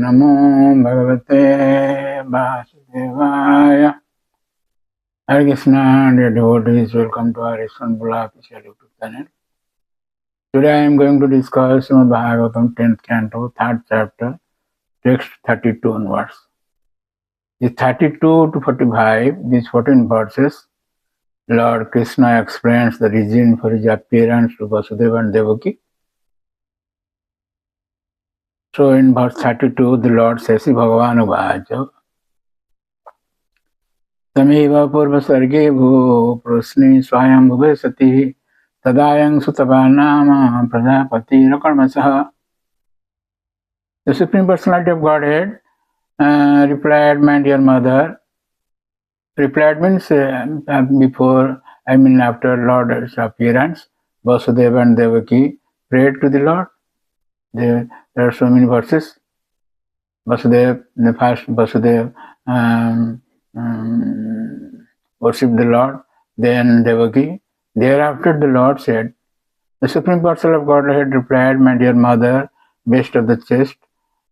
Namo Bhagavate Vasudevaya. Hare Krishna, dear devotees, welcome to our ISKCON official YouTube channel. Today I am going to discuss Srimad Bhagavatam 10th canto, 3rd chapter, text 32 onwards. The 32 to 45, these 14 verses, Lord Krishna explains the reason for his appearance to Vasudeva and Devaki. So in verse 32, the Lord says, Bhagavan Uvacha, Tamiva Purva Sarge Bhu Prasni Swayam Bhuve Sati Tadayang Sutavanama Prajapati Rakarmasaha. The Supreme Personality of Godhead replied, my dear mother. Replied means before, after Lord's appearance, Vasudeva and Devaki prayed to the Lord. There are so many verses. Vasudeva, the first Vasudeva worshipped the Lord, then Devaki. Thereafter the Lord said, the Supreme Personality of Godhead replied, my dear mother, best of the chest,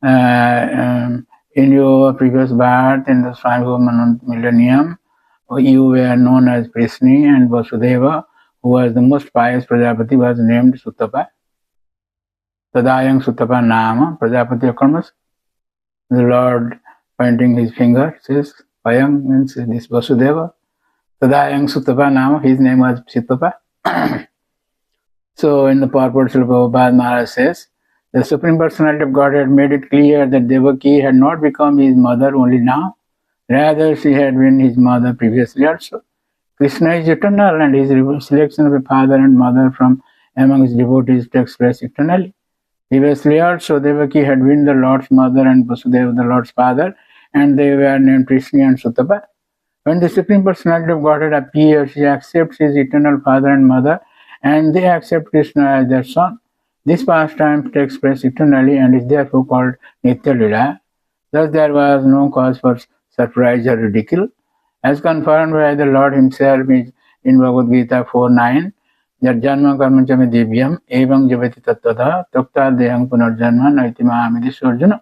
in your previous birth, in the Swayambhu millennium, you were known as Prishni, and Vasudeva, who was the most pious Prajapati, was named Sutapa. Tadayang Sutapa Nama, Prajapati Akarmas. The Lord, pointing his finger, says, Payang means this Vasudeva. Tadayang Sutapa Nama, his name was Sutapa. So in the purport, Srila Prabhupada Maharaj says, the Supreme Personality of Godhead made it clear that Devaki had not become his mother only now. Rather, she had been his mother previously also. Krishna is eternal, and his selection of a father and mother from among his devotees takes place eternally. Previously also, Devaki had been the Lord's mother and Vasudeva the Lord's father, and they were named Krishna and Sutapa. When the Supreme Personality of Godhead appears, she accepts his eternal father and mother, and they accept Krishna as their son. This pastime takes place eternally and is therefore called Nitya Lila. Thus there was no cause for surprise or ridicule. As confirmed by the Lord himself in Bhagavad Gita 4.9, that janma karma chame divyam evam javati tattvata takta deham punarjanma naiti mahamidi surjana.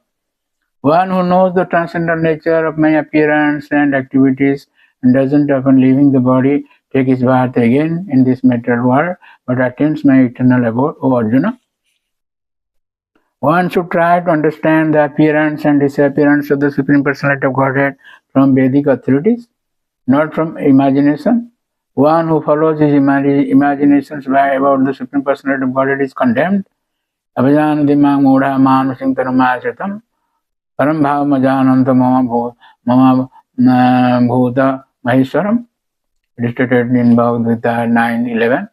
One who knows the transcendental nature of my appearance and activities and doesn't often leaving the body take his birth again in this material world, but attains my eternal abode, O Arjuna. One should try to understand the appearance and disappearance of the Supreme Personality of Godhead from Vedic authorities, not from imagination. One who follows his imaginations about the Supreme Personality of Godhead is condemned. Abhajanadimang mudha manusing taramashritam param bhavamajananta mama bhuta maheshwaram. It is stated in Bhagavad Gita 9.11.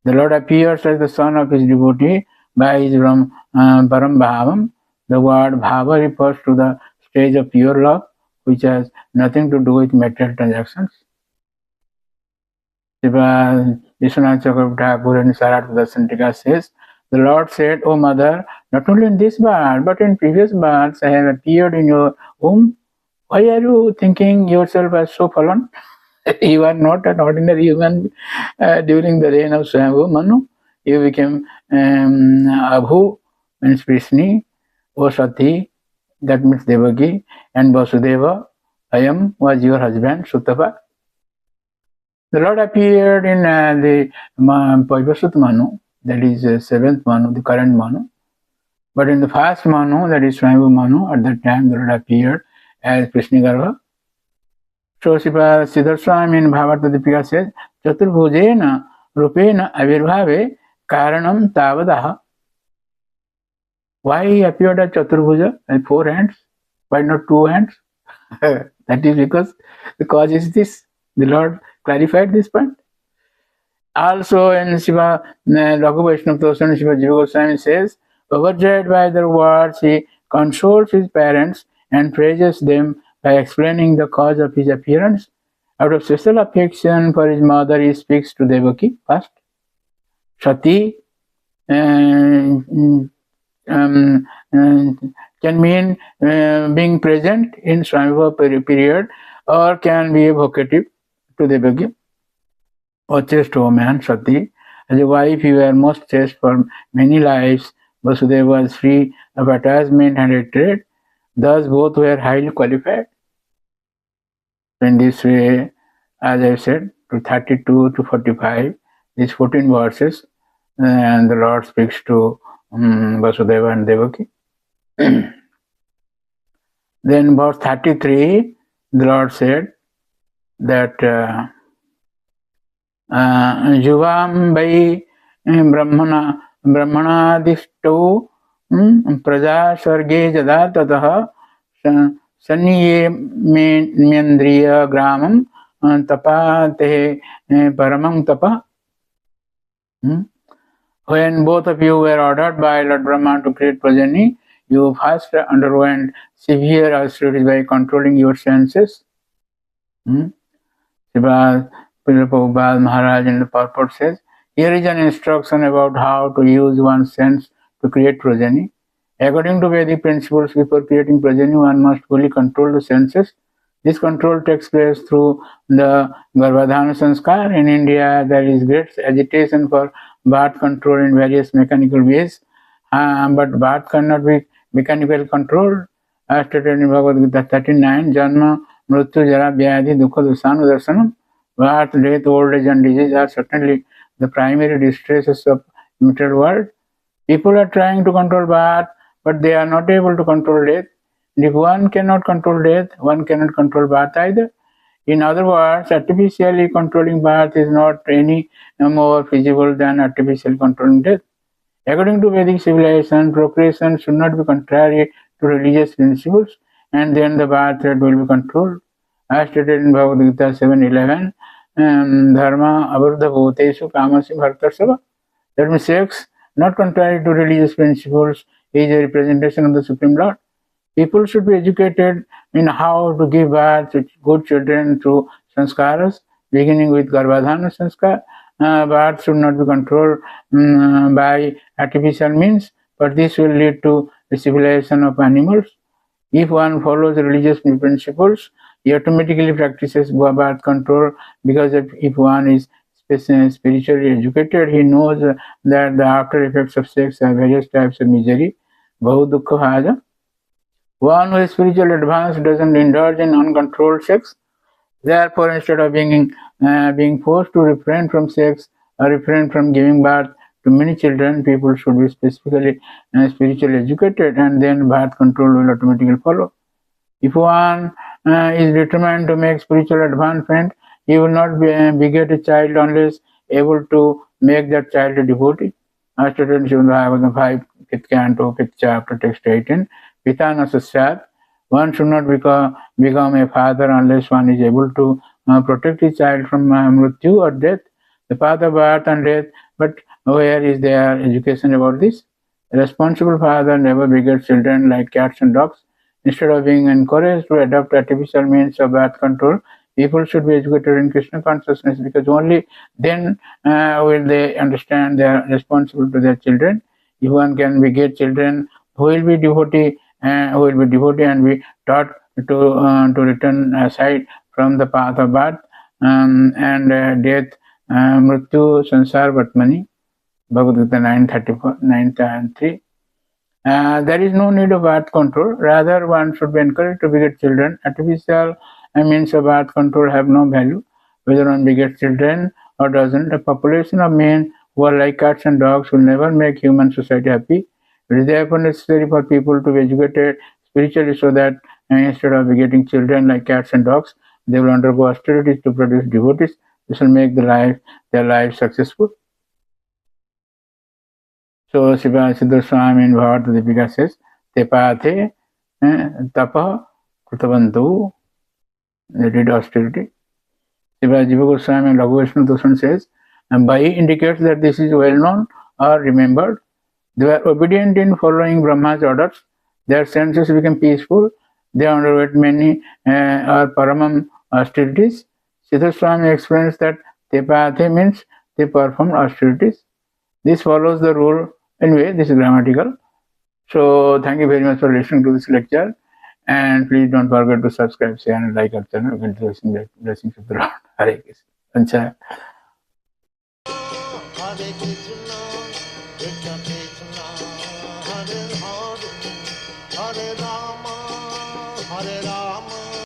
The Lord appears as the son of his devotee by his Param Bhavam. The word Bhava refers to the stage of pure love, which has nothing to do with material transactions. Vishwanath Chakravarti Thakur in Sarartha Dasantika says, the Lord said, O mother, not only in this birth, but in previous births I have appeared in your womb. Why are you thinking yourself as so fallen? You are not an ordinary human during the reign of Swayambhu Manu. You became Abhu, means Prishni, O Sati, that means Devaki, and Vasudeva, Ayam, was your husband, Sutapa. The Lord appeared in the Paivasut Manu, that is 7th Manu, the current Manu. But in the first Manu, that is Swayambhu Manu, at that time the Lord appeared as Krishnagarbha. So Siddhartha Swami in Bhagavad Gita says, Chaturbhujena Rupena Avirbhave Karanam Tavadaha. Why he appeared as Chaturbhuja, with 4 hands? Why not 2 hands? That is because the cause is this. The Lord clarified this point. Also in Shiva, Raghu Vaishnava Tosan, Shiva Jiva Goswami says, overjoyed by their words, he consoles his parents and praises them by explaining the cause of his appearance. Out of special affection for his mother, he speaks to Devaki first. Sati can mean being present in Swayambhu period, or can be evocative to Devaki. O chaste woman, Sati, as a wife you were most chaste for many lives. Vasudeva was free of attachment and hatred. Thus both were highly qualified. In this way, as I said, to 32 to 45, these 14 verses, and the Lord speaks to Vasudeva and Devaki. Then verse 33, the Lord said that Juvam vai brahmanadishto praja sarge jada tatah sanniyemendriya gramam tapate paramam tapa. When both of you were ordered by Lord Brahma to create progeny, you first underwent severe austerities by controlling your senses. Prabhupada Maharaj in the purport says, here is an instruction about how to use one's sense to create progeny. According to Vedic principles, before creating progeny, one must fully control the senses. This control takes place through the Garbhadhana Sanskar. In India, there is great agitation for birth control in various mechanical ways, but birth cannot be mechanically controlled. As stated in Bhagavad Gita 39, Janma, Mrityu, Jara, Vyadhi, Dukha, Dusana, Darsanam. Birth, death, old age and disease are certainly the primary distresses of material world. People are trying to control birth, but they are not able to control death. And if one cannot control death, one cannot control birth either. In other words, artificially controlling birth is not any more feasible than artificially controlling death. According to Vedic civilization, procreation should not be contrary to religious principles, and then the birth rate will be controlled. As stated in Bhagavad Gita 7:11, dharma avarudha bhuteshu kamasi bhartarsava. That means sex, not contrary to religious principles, is a representation of the Supreme Lord. People should be educated in how to give birth to good children through sanskaras, beginning with Garbhadhana sanskar. Birth should not be controlled by artificial means, but this will lead to the civilization of animals. If one follows religious principles, he automatically practices birth control, because if one is spiritually educated, he knows that the after effects of sex are various types of misery. Bahu dukkha haja. One who is spiritually advanced doesn't indulge in uncontrolled sex. Therefore, instead of being forced to refrain from sex or refrain from giving birth to many children, people should be specifically spiritually educated, and then birth control will automatically follow. If one is determined to make spiritual advancement, he will not beget a child unless able to make that child a devotee. As stated in Srimad Bhagavatam 5, 5th canto, 5th chapter, text 18, Pitana Sasyat. One should not become a father unless one is able to protect his child from mrityu or death, the path of birth and death. But where is their education about this? A responsible father never begets children like cats and dogs. Instead of being encouraged to adopt artificial means of birth control, people should be educated in Krishna consciousness, because only then will they understand they are responsible to their children. If one can beget children who will be devotee and be taught to return aside from the path of birth and death, mrityu, sansar, vatmani, Bhagavad Gita 9:34, 9:3. There is no need of birth control. Rather, one should be encouraged to beget children. Artificial means of birth control have no value, whether one begets children or doesn't. A population of men who are like cats and dogs will never make human society happy. It is therefore necessary for people to be educated spiritually, so that instead of begetting children like cats and dogs, they will undergo austerities to produce devotees. This will make their life successful. So Siddha Swami in Bhagavad Deepika says, Tepathe tapa krutavantu, they did austerity. Jiva Goswami and Raghu Vishnu Dushan says, and Bai indicates that this is well known or remembered. They were obedient in following Brahma's orders. Their senses became peaceful. They underwent many or paramam austerities. Siddha Swami explains that Tepathe means they performed austerities. This follows the rule. Anyway, this is grammatical. So, thank you very much for listening to this lecture. And please don't forget to subscribe, share, and like our channel. Get the blessings of the Lord. Hare Krishna. Hare Krishna, Krishna Krishna, Hare Hare.